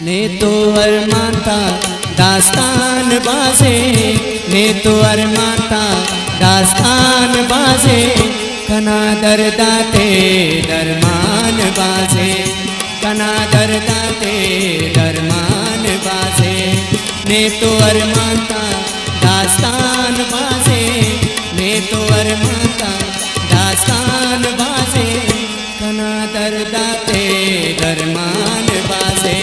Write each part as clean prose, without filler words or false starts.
ने तो अरमाता दास्तान बाजे, ने तो अरमाता दास्तान बाजे, कना दरदाते दरमान बाजे, कना दरदाते दरमान बाजे। ने तो अरमाता दास्तान बाजे, ने तो अरमाता दास्तान बाजे, कना दरदाते दरमान बाजे,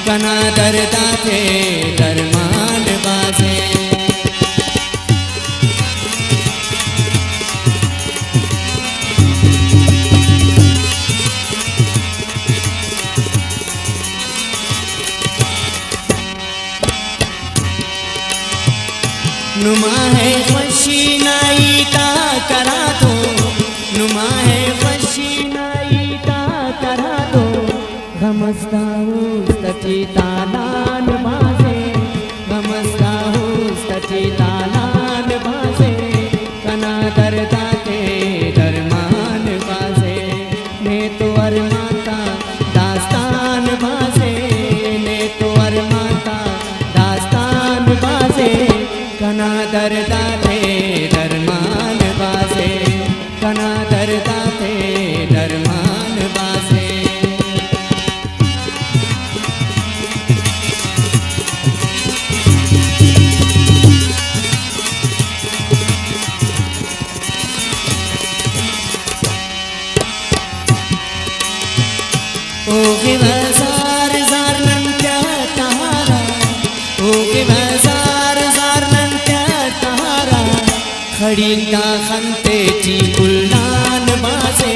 कना दरदाते दरमान बाजे। नुमा है खुशी नाईता करा दो, नुमा है खुशी नाईता करा दो, गमस्ता सची तालान बाजे, गमस्ता सची तालान बाजे, कना दरदाते दरमान बाजे। ने तो अरमाता दास्तान बाजे, ने तो अरमाता दास्तान बाजे, कना दरदाते दरमान बाजे, कना दरदाते दरमान बाजे। ओगे बाजार जार नंत्या तहारा, ओगे बाजार जार नंत्या तहारा, खड़ींदा खंतेची गुलनान बाजे,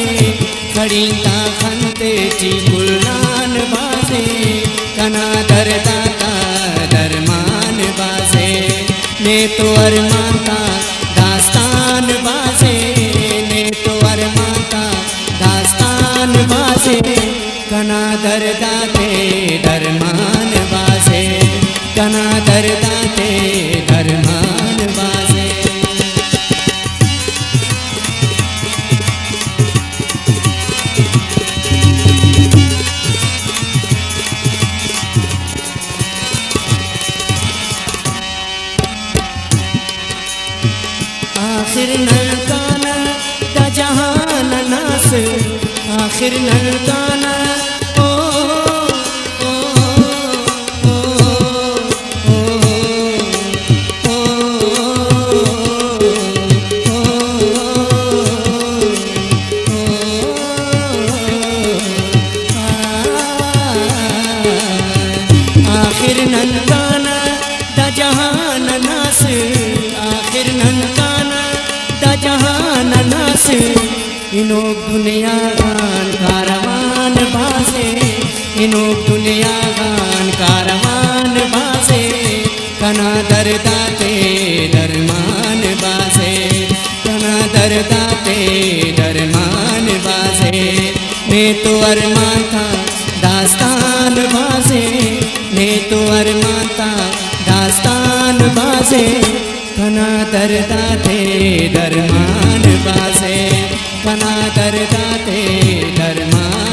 खड़ींदा खंतेची गुलनान बाजे, कना दरदाता दरमान बाजे। ने तो अरमाता दास्तान बाजे, ने तो अरमाता दास्तान बाजे, कना दरदाते दरमान बाजे, कना दरदाते दरमान बाजे। आखिर ननकाना दा जहान नास, आखिर ननकाना ओ ओ ओ ओ ओ आखिर ननकाना दा जहान नास, आखिर ननकाना दा जहान नास, इनो दुनिया गान कारवान बाजे, इनो दुनिया गान कारवान बाजे, कना दरदाते दरमान बाजे, कना दरदाते दरमान बाजे। ने तो अरमाता दास्तान बाजे, ने तो अरमाता दास्तान बाजे, कना दरदाते दरमान बाजे, कना दरदाते दरमान।